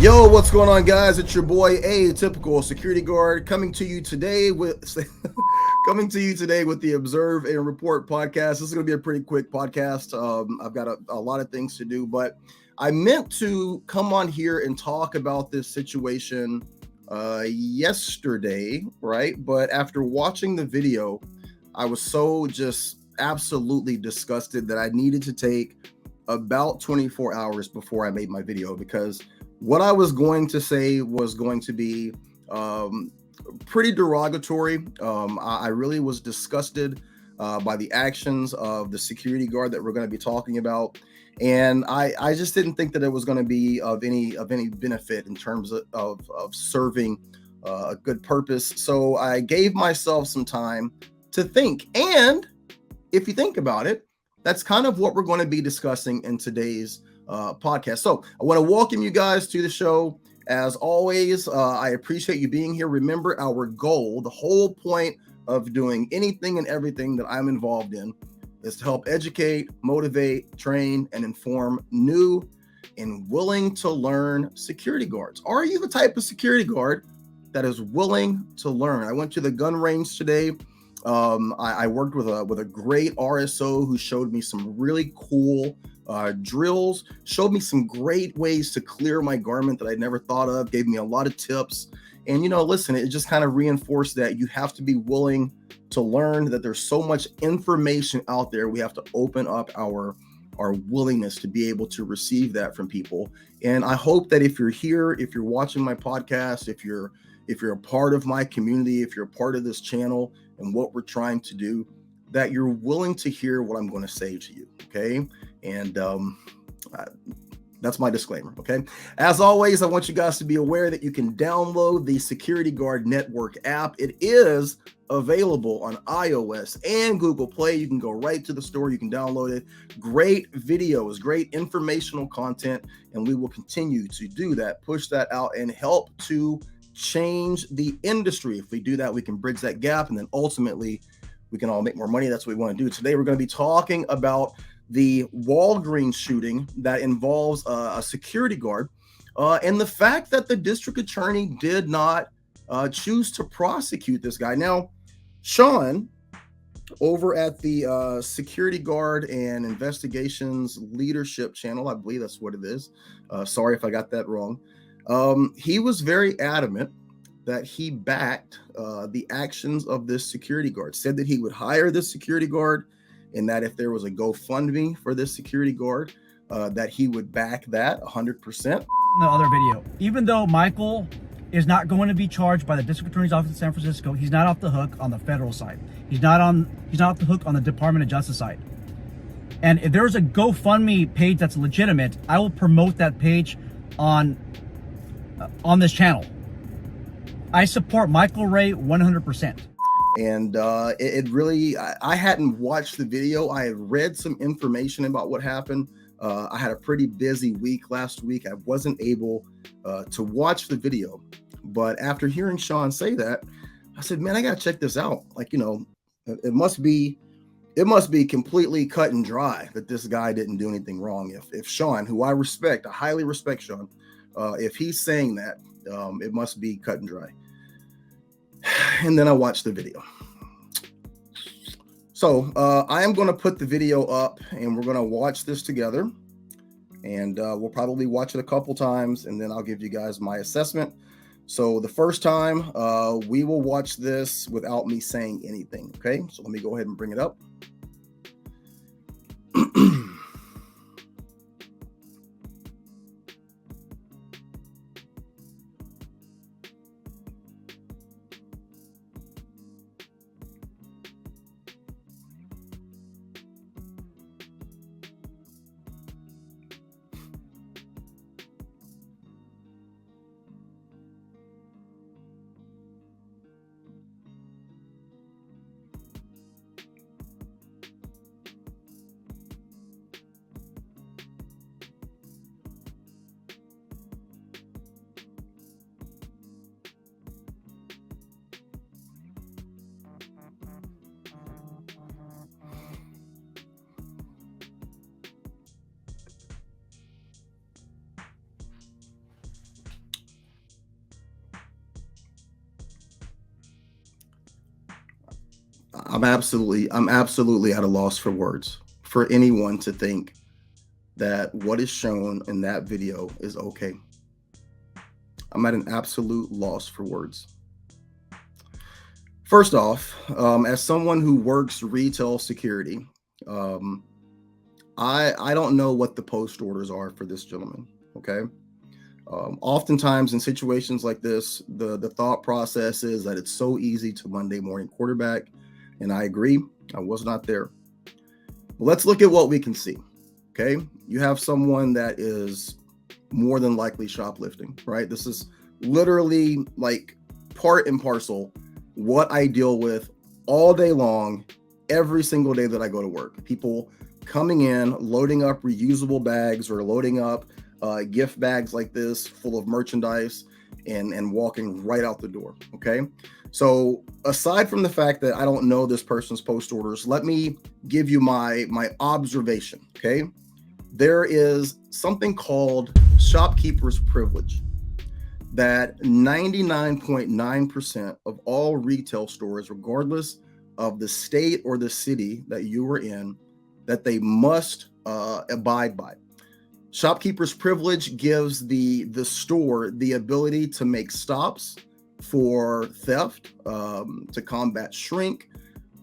Yo, what's going on, guys? It's your boy, Atypical Security Guard, coming to you today with the Observe and Report podcast. This is going to be a pretty quick podcast. I've got a lot of things to do, but I meant to come on here and talk about this situation yesterday, right? But after watching the video, I was so just absolutely disgusted that I needed to take about 24 hours before I made my video, because what I was going to say was going to be pretty derogatory. I really was disgusted by the actions of the security guard that we're going to be talking about, and I just didn't think that it was going to be of any benefit in terms of serving a good purpose. So I gave myself some time to think, and if you think about it, that's kind of what we're going to be discussing in today's podcast. So I want to welcome you guys to the show. As always, I appreciate you being here. Remember, our goal, the whole point of doing anything and everything that I'm involved in, is to help educate, motivate, train, and inform new and willing to learn security guards. Are you the type of security guard that is willing to learn? I went to the gun range today. I worked with a great RSO who showed me some really cool drills, showed me some great ways to clear my garment that I'd never thought of, gave me a lot of tips. And, listen, it just kind of reinforced that you have to be willing to learn, that there's so much information out there. We have to open up our willingness to be able to receive that from people. And I hope that if you're here, if you're watching my podcast, if you're a part of my community, if you're a part of this channel and what we're trying to do, that you're willing to hear what I'm going to say to you. Okay. And that's my disclaimer. Okay. As always, I want you guys to be aware that you can download the Security Guard Network app. It is available on iOS and Google Play. You can go right to the store. You can download it. Great videos, great informational content. And we will continue to do that, push that out, and help to change the industry. If we do that, we can bridge that gap, and then ultimately we can all make more money. That's what we want to do. Today we're going to be talking about the WALLGREENS shooting that involves a security guard, and the fact that the district attorney did not choose to prosecute this guy. Now, Shawn, over at the Security Guard and Investigations Leadership channel, I believe that's what it is. Sorry if I got that wrong. He was very adamant that he backed the actions of this security guard, said that he would hire this security guard, and that if there was a GoFundMe for this security guard, that he would back that 100%. The other video, even though Michael is not going to be charged by the district attorney's office in San Francisco, he's not off the hook on the federal side. He's not off the hook on the Department of Justice side. And if there's a GoFundMe page that's legitimate, I will promote that page on this channel. I support Michael Ray 100%. And it really, I hadn't watched the video. I had read some information about what happened. I had a pretty busy week last week. I wasn't able to watch the video. But after hearing Shawn say that, I said, man, I got to check this out. Like, it must be completely cut and dry that this guy didn't do anything wrong. If Shawn, who I respect, I highly respect Shawn, if he's saying that, it must be cut and dry. And then I watched the video. So I am going to put the video up, and we're going to watch this together. And we'll probably watch it a couple times, and then I'll give you guys my assessment. So the first time, we will watch this without me saying anything. Okay, so let me go ahead and bring it up. I'm absolutely at a loss for words for anyone to think that what is shown in that video is okay. I'm at an absolute loss for words. First off, as someone who works retail security, um, I don't know what the post orders are for this gentleman. Okay. Oftentimes in situations like this, the thought process is that it's so easy to Monday morning quarterback, and I agree. I was not there. But let's look at what we can see. Okay, you have someone that is more than likely shoplifting, right? This is literally like part and parcel what I deal with all day long, every single day that I go to work. People coming in, loading up reusable bags or loading up gift bags like this full of merchandise and walking right out the door. Okay. So aside from the fact that I don't know this person's post orders, let me give you my observation. Okay. There is something called shopkeeper's privilege that 99.9% of all retail stores, regardless of the state or the city that you are in, that they must abide by. Shopkeeper's privilege gives the store the ability to make stops for theft, to combat shrink,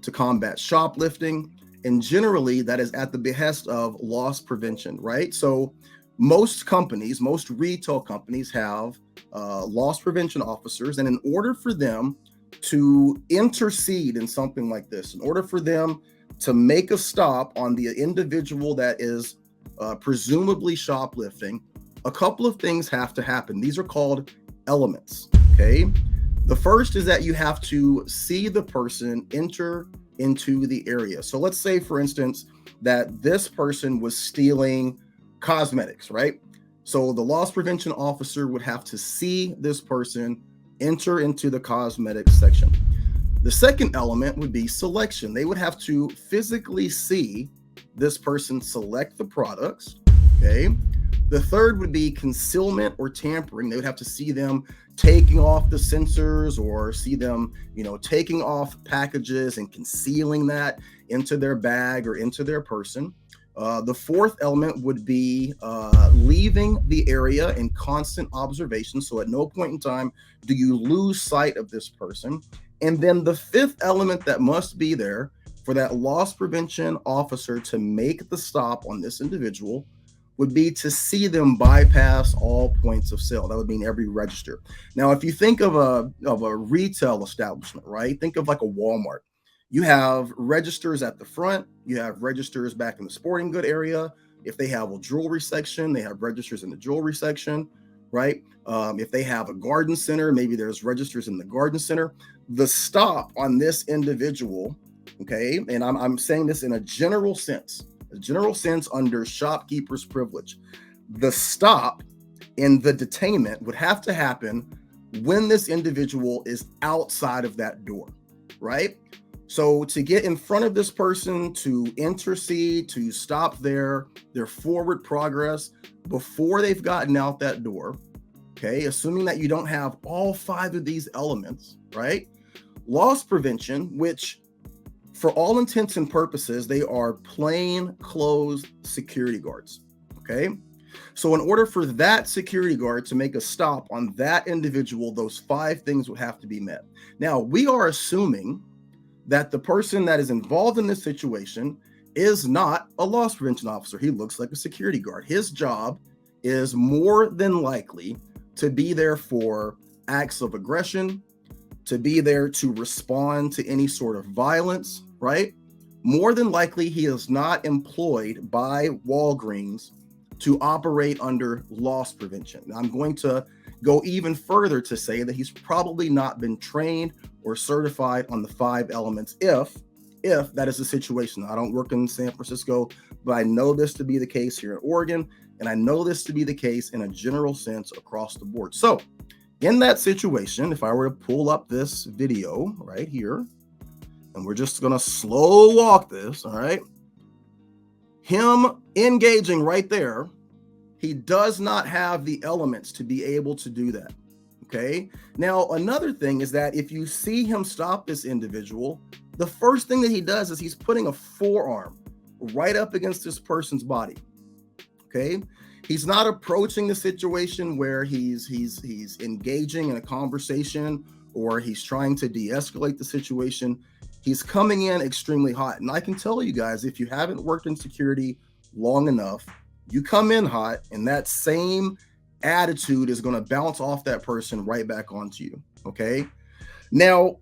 to combat shoplifting, and generally that is at the behest of loss prevention, right? So most companies, most retail companies have loss prevention officers, and in order for them to intercede in something like this, in order for them to make a stop on the individual that is presumably shoplifting, a couple of things have to happen. These are called elements. Okay. The first is that you have to see the person enter into the area. So let's say, for instance, that this person was stealing cosmetics, right? So the loss prevention officer would have to see this person enter into the cosmetics section. The second element would be selection. They would have to physically see this person select the products. Okay. The third would be concealment or tampering. They would have to see them taking off the sensors or see them, taking off packages and concealing that into their bag or into their person. The fourth element would be leaving the area in constant observation. So at no point in time do you lose sight of this person. And then the fifth element that must be there for that loss prevention officer to make the stop on this individual would be to see them bypass all points of sale. That would mean every register. Now, if you think of a retail establishment, right? Think of like a Walmart. You have registers at the front. You have registers back in the sporting good area. If they have a jewelry section, they have registers in the jewelry section, right? If they have a garden center, maybe there's registers in the garden center. The stop on this individual, okay, and I'm saying this in a general sense under shopkeeper's privilege. The stop and the detainment would have to happen when this individual is outside of that door, right? So to get in front of this person, to intercede, to stop their forward progress before they've gotten out that door, okay, assuming that you don't have all five of these elements, right? Loss prevention, which for all intents and purposes, they are plain clothes security guards, okay? So in order for that security guard to make a stop on that individual, those five things would have to be met. Now, we are assuming that the person that is involved in this situation is not a loss prevention officer. He looks like a security guard. His job is more than likely to be there for acts of aggression, to be there to respond to any sort of violence, right? More than likely, he is not employed by WALLGREENS to operate under loss prevention. Now, I'm going to go even further to say that he's probably not been trained or certified on the five elements if that is the situation. I don't work in San Francisco, but I know this to be the case here in Oregon, and I know this to be the case in a general sense across the board. So in that situation, if I were to pull up this video right here, and we're just going to slow walk this, all right? Him engaging right there, he does not have the elements to be able to do that, okay? Now, another thing is that if you see him stop this individual, The first thing that he does is he's putting a forearm right up against this person's body. Okay, he's not approaching the situation where he's engaging in a conversation or he's trying to de-escalate the situation. He's coming in extremely hot. And I can tell you guys, if you haven't worked in security long enough, you come in hot and that same attitude is going to bounce off that person right back onto you. Okay, now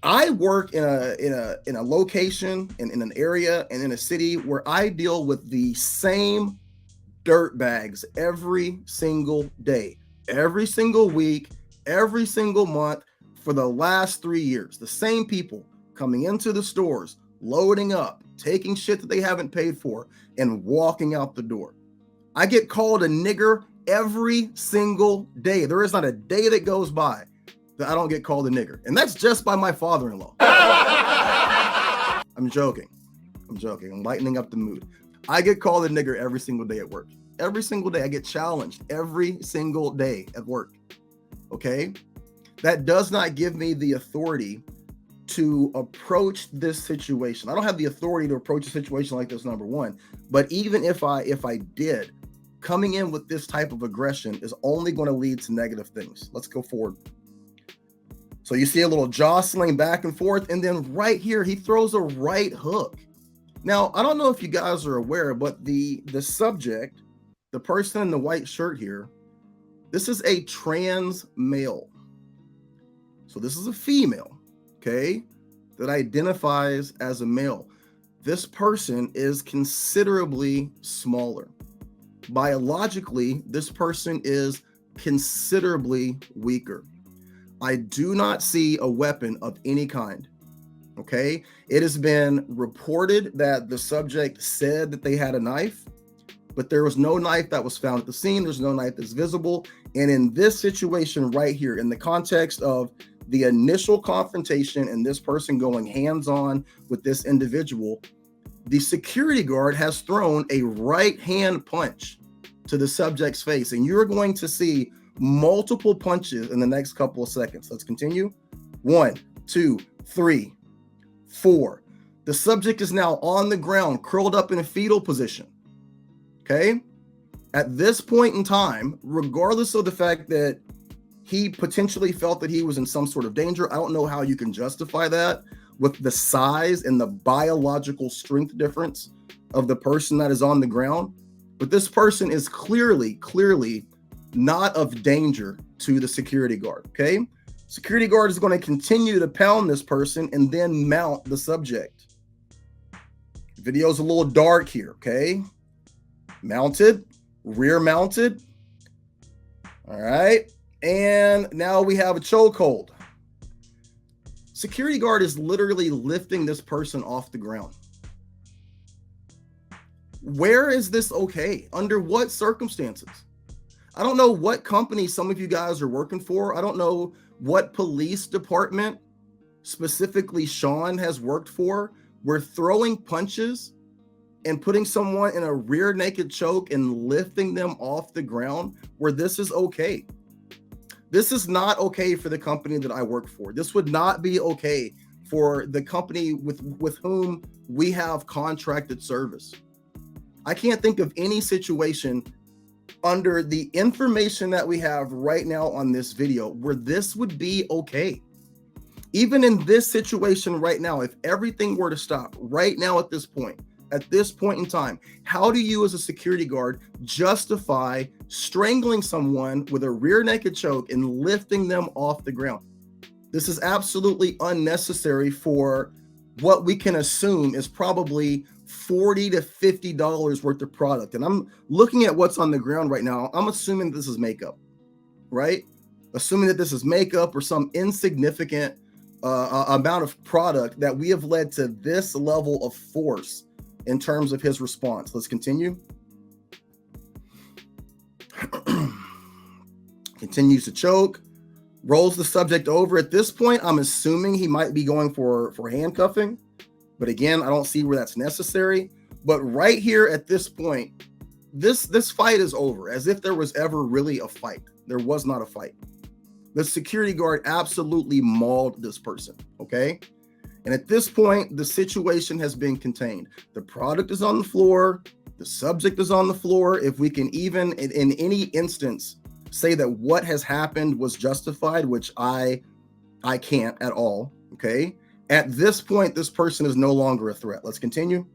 I work in a location and in an area and in a city where I deal with the same dirt bags every single day, every single week, every single month for the last 3 years. The same people coming into the stores, loading up, taking shit that they haven't paid for, and walking out the door. I get called a nigger every single day. There is not a day that goes by that I don't get called a nigger. And that's just by my father-in-law. I'm joking. I'm lightening up the mood. I get called a nigger every single day at work. Every single day. I get challenged every single day at work. Okay? That does not give me the authority to approach this situation. I don't have the authority to approach a situation like this, number one. But even if I did, coming in with this type of aggression is only going to lead to negative things. Let's go forward. So you see a little jostling back and forth, and then right here, he throws a right hook. Now, I don't know if you guys are aware, but the subject, the person in the white shirt here, this is a trans male. So this is a female, okay, that identifies as a male. This person is considerably smaller. Biologically, this person is considerably weaker. I do not see a weapon of any kind. Okay. It has been reported that the subject said that they had a knife, but there was no knife that was found at the scene. There's no knife that's visible. And in this situation right here, in the context of the initial confrontation and this person going hands-on with this individual, the security guard has thrown a right hand punch to the subject's face. And you're going to see multiple punches in the next couple of seconds. Let's continue. 1, 2, 3, 4. The subject is now on the ground, curled up in a fetal position. Okay. At this point in time, regardless of the fact that he potentially felt that he was in some sort of danger, I don't know how you can justify that with the size and the biological strength difference of the person that is on the ground. But this person is clearly not of danger to the security guard. Okay. Security guard is going to continue to pound this person and then mount the subject. Video's a little dark here. Okay. Mounted, rear mounted. All right. And now we have a chokehold. Security guard is literally lifting this person off the ground. Where is this okay? Under what circumstances? I don't know what company some of you guys are working for. I don't know what police department specifically Shawn has worked for. We're throwing punches and putting someone in a rear naked choke and lifting them off the ground where this is okay. This is not okay for the company that I work for. This would not be okay for the company with whom we have contracted service. I can't think of any situation under the information that we have right now on this video where this would be okay. Even in this situation right now, if everything were to stop right now at this point in time, how do you as a security guard justify strangling someone with a rear naked choke and lifting them off the ground? This is absolutely unnecessary for what we can assume is probably $40 to $50 worth of product. And I'm looking at what's on the ground right now. I'm assuming this is makeup, right? Assuming that this is makeup or some insignificant amount of product that we have led to this level of force in terms of his response. Let's continue. Continues to choke, rolls the subject over. At this point, I'm assuming he might be going for handcuffing. But again, I don't see where that's necessary. But right here at this point, this fight is over, as if there was ever really a fight. There was not a fight. The security guard absolutely mauled this person, okay? And at this point, the situation has been contained. The product is on the floor. The subject is on the floor. If we can even, in any instance, say that what has happened was justified, which I can't at all, okay? At this point, this person is no longer a threat. Let's continue.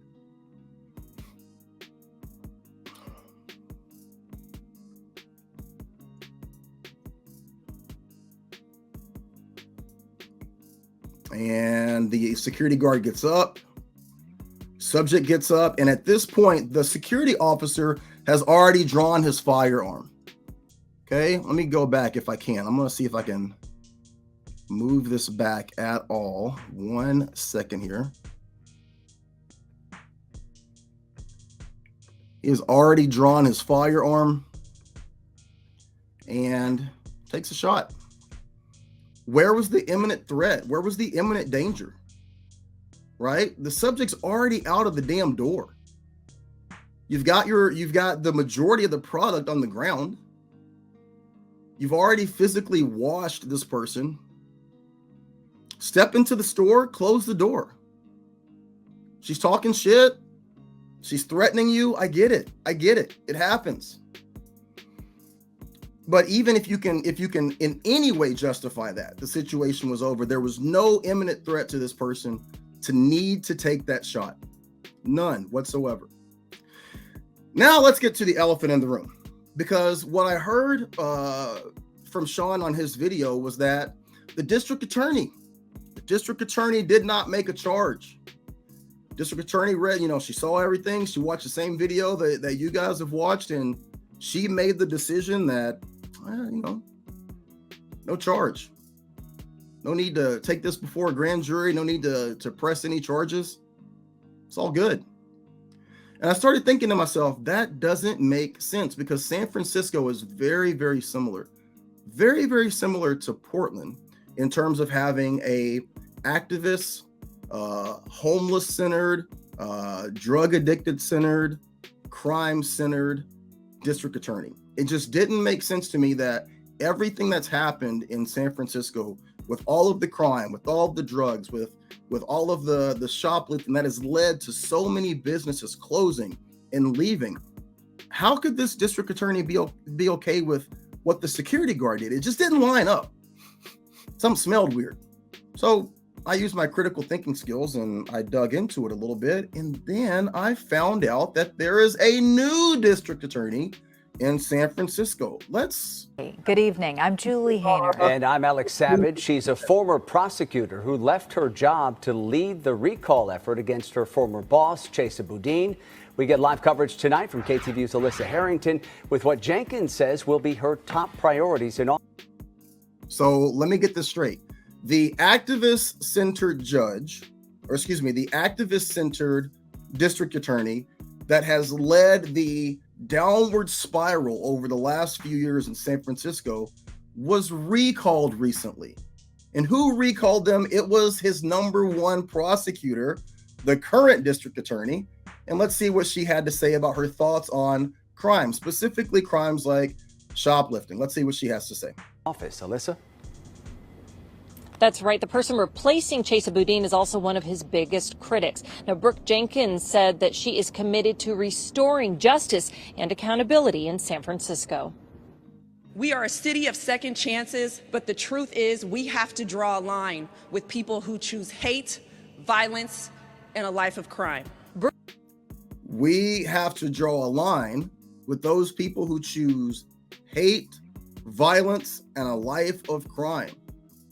And the security guard gets up, subject gets up, and at this point, the security officer has already drawn his firearm. Okay, let me go back if I can. I'm gonna see if I can move this back at all. 1 second here. He has already drawn his firearm and takes a shot. Where was the imminent threat? Where was the imminent danger? Right? The subject's already out of the damn door. You've got the majority of the product on the ground. You've already physically washed this person. Step into the store, close the door. She's talking shit. She's threatening you. I get it. It happens. But even if you can in any way justify that, the situation was over. There was no imminent threat to this person to need to take that shot. None whatsoever. Now let's get to the elephant in the room. Because what I heard from Shawn on his video was that the district attorney did not make a charge. District attorney read, she saw everything. She watched the same video that you guys have watched, and she made the decision that, no charge. No need to take this before a grand jury. No need to press any charges. It's all good. And I started thinking to myself, that doesn't make sense, because San Francisco is very, very similar. Very, very similar to Portland in terms of having a activist, homeless-centered, drug-addicted-centered, crime-centered district attorney. It just didn't make sense to me that everything that's happened in San Francisco, with all of the crime, with all of the drugs, with all of the shoplifting that has led to so many businesses closing and leaving, how could this district attorney be okay with what the security guard did? It just didn't line up. Something smelled weird. So I used my critical thinking skills and I dug into it a little bit. And then I found out that there is a new district attorney in San Francisco. Good evening. I'm Julie Hayner. And I'm Alex Savage. She's a former prosecutor who left her job to lead the recall effort against her former boss, Chesa Boudin. We get live coverage tonight from KTVU's Alyssa Harrington with what Jenkins says will be her top priorities in all. So let me get this straight. The activist-centered the activist-centered district attorney that has led the downward spiral over the last few years in San Francisco was recalled recently. And who recalled them? It was his number one prosecutor, the current district attorney. And let's see what she had to say about her thoughts on crime, specifically crimes like shoplifting. Let's see what she has to say. Office, Alyssa. That's right. The person replacing Chesa Boudin is also one of his biggest critics. Now, Brooke Jenkins said that she is committed to restoring justice and accountability in San Francisco. We are a city of second chances, but the truth is we have to draw a line with people who choose hate, violence, and a life of crime. We have to draw a line with those people who choose hate, violence, and a life of crime.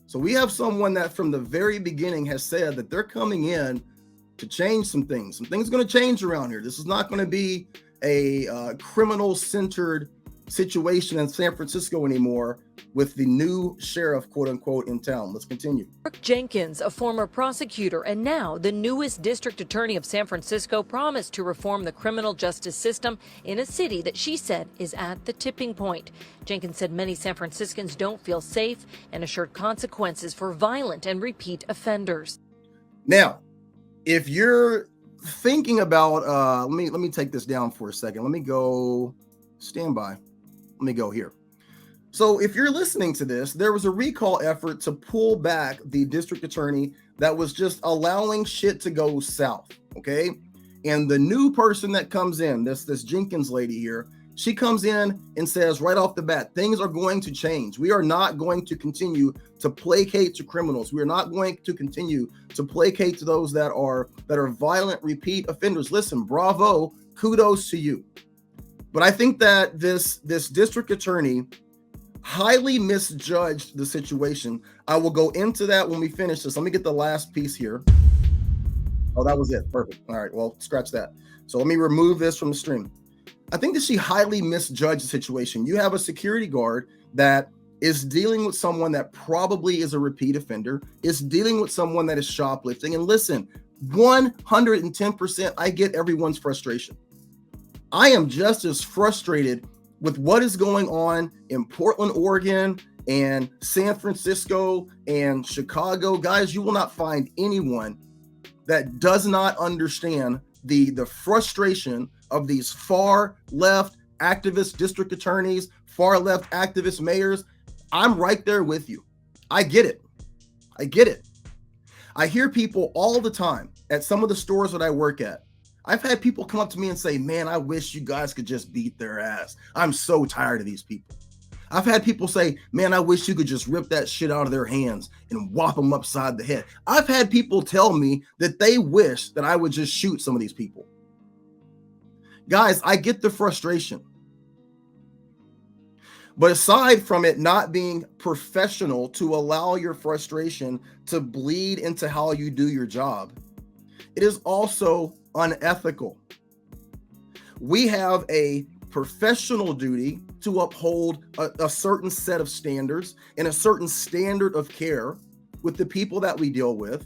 So we have someone that from the very beginning has said that they're coming in to change some things. Some things are going to change around here. This is not going to be a criminal-centered situation in San Francisco anymore with the new sheriff, quote unquote, in town. Let's continue. Brooke Jenkins, a former prosecutor and now the newest district attorney of San Francisco, promised to reform the criminal justice system in a city that she said is at the tipping point. Jenkins said many San Franciscans don't feel safe and assured consequences for violent and repeat offenders. Now, if you're thinking about, let me take this down for a second. Let me go, stand by. Let me go here. So if you're listening to this, there was a recall effort to pull back the district attorney that was just allowing shit to go south, okay? And the new person that comes in, this Jenkins lady here, she comes in and says right off the bat, things are going to change. We are not going to continue to placate to criminals. We are not going to continue to placate to those that are violent repeat offenders. Listen, bravo, kudos to you. But I think that this district attorney highly misjudged the situation. I will go into that when we finish this. Let me get the last piece here. Oh, that was it. Perfect. All right. Well, scratch that. So let me remove this from the stream. I think that she highly misjudged the situation. You have a security guard that is dealing with someone that probably is a repeat offender, is dealing with someone that is shoplifting. And listen, 110%, I get everyone's frustration. I am just as frustrated with what is going on in Portland, Oregon, and San Francisco and Chicago. Guys, you will not find anyone that does not understand the frustration of these far left activist district attorneys, far left activist mayors. I'm right there with you. I get it. I get it. I hear people all the time at some of the stores that I work at. I've had people come up to me and say, man, I wish you guys could just beat their ass. I'm so tired of these people. I've had people say, man, I wish you could just rip that shit out of their hands and whop them upside the head. I've had people tell me that they wish that I would just shoot some of these people. Guys, I get the frustration. But aside from it not being professional to allow your frustration to bleed into how you do your job, it is also unethical. We have a professional duty to uphold a certain set of standards and a certain standard of care with the people that we deal with.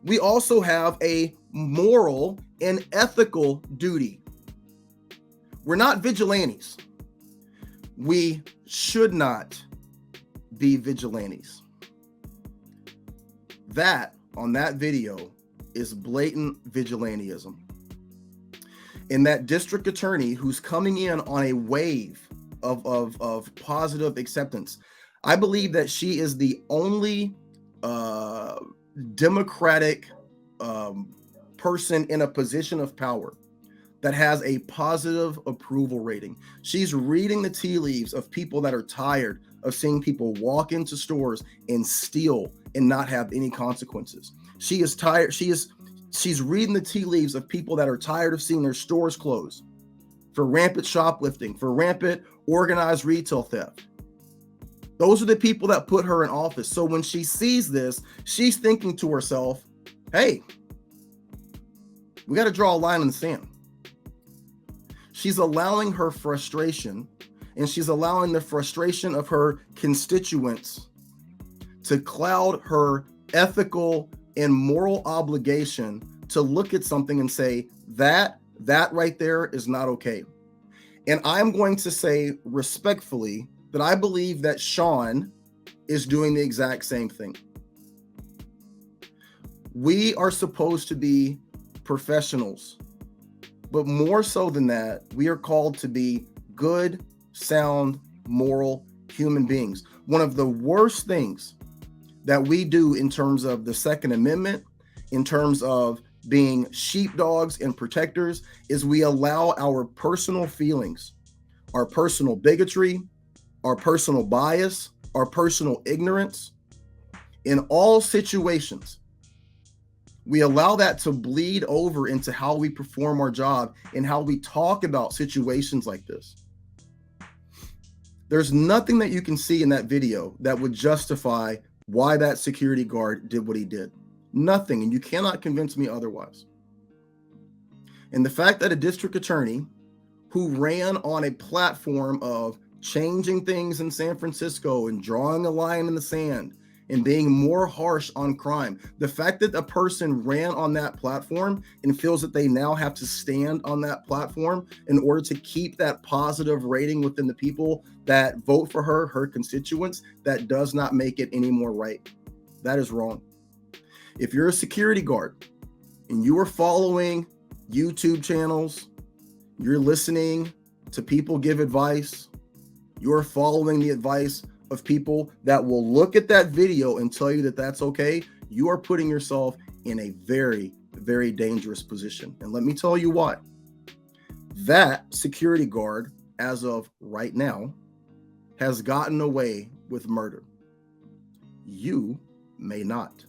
We also have a moral and ethical duty. We're not vigilantes. We should not be vigilantes. That, on that video, is blatant vigilantism. And that district attorney who's coming in on a wave of positive acceptance, I believe that she is the only Democratic person in a position of power that has a positive approval rating. She's reading the tea leaves of people that are tired of seeing people walk into stores and steal and not have any consequences. She is tired. She's reading the tea leaves of people that are tired of seeing their stores closed for rampant shoplifting, for rampant organized retail theft. Those are the people that put her in office. So when she sees this, she's thinking to herself, hey, we got to draw a line in the sand. She's allowing her frustration, and she's allowing the frustration of her constituents to cloud her ethical and moral obligation to look at something and say, that right there is not okay. And I'm going to say respectfully that I believe that Shawn is doing the exact same thing. We are supposed to be professionals, but more so than that, we are called to be good, sound, moral human beings. One of the worst things that we do in terms of the Second Amendment, in terms of being sheepdogs and protectors, is we allow our personal feelings, our personal bigotry, our personal bias, our personal ignorance in all situations. We allow that to bleed over into how we perform our job and how we talk about situations like this. There's nothing that you can see in that video that would justify why that security guard did what he did. Nothing, and you cannot convince me otherwise. And the fact that a district attorney who ran on a platform of changing things in San Francisco and drawing a line in the sand and being more harsh on crime, the fact that a person ran on that platform and feels that they now have to stand on that platform in order to keep that positive rating within the people that vote for her, her constituents, that does not make it any more right. That is wrong. If you're a security guard and you are following YouTube channels, you're listening to people give advice, you're following the advice of people that will look at that video and tell you that that's okay, you are putting yourself in a very, very dangerous position. And let me tell you why. That security guard, as of right now, has gotten away with murder. You may not.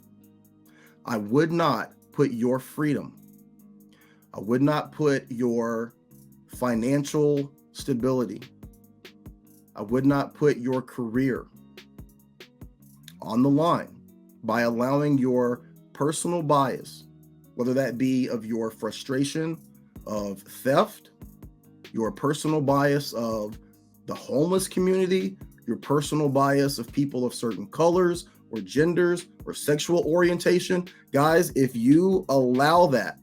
I would not put your freedom, I would not put your financial stability, I would not put your career on the line by allowing your personal bias, whether that be of your frustration of theft, your personal bias of the homeless community, your personal bias of people of certain colors or genders or sexual orientation. Guys, if you allow that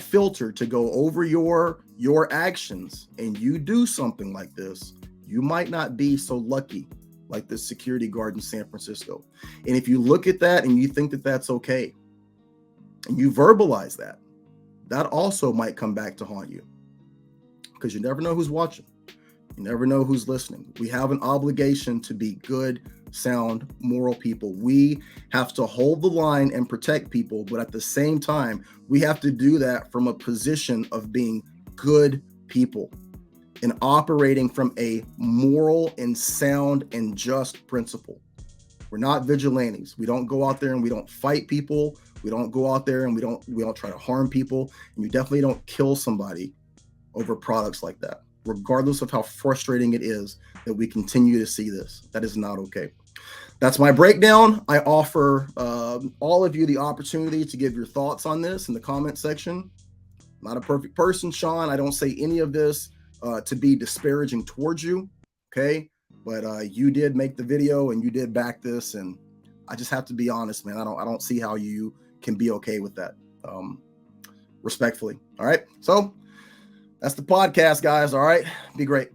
filter to go over your actions and you do something like this, you might not be so lucky like the security guard in San Francisco. And if you look at that and you think that that's okay, and you verbalize that, that also might come back to haunt you, because you never know who's watching. You never know who's listening. We have an obligation to be good, sound, moral people. We have to hold the line and protect people, but at the same time, we have to do that from a position of being good people and operating from a moral and sound and just principle. We're not vigilantes. We don't go out there and we don't fight people. We don't go out there and we don't try to harm people. And you definitely don't kill somebody over products like that, regardless of how frustrating it is that we continue to see this. That is not okay. That's my breakdown. I offer all of you the opportunity to give your thoughts on this in the comment section. I'm not a perfect person, Shawn. I don't say any of this to be disparaging towards you, okay? But you did make the video and you did back this, and I just have to be honest, man. I don't see how you can be okay with that, respectfully. All right, so that's the podcast, guys. All right, be great.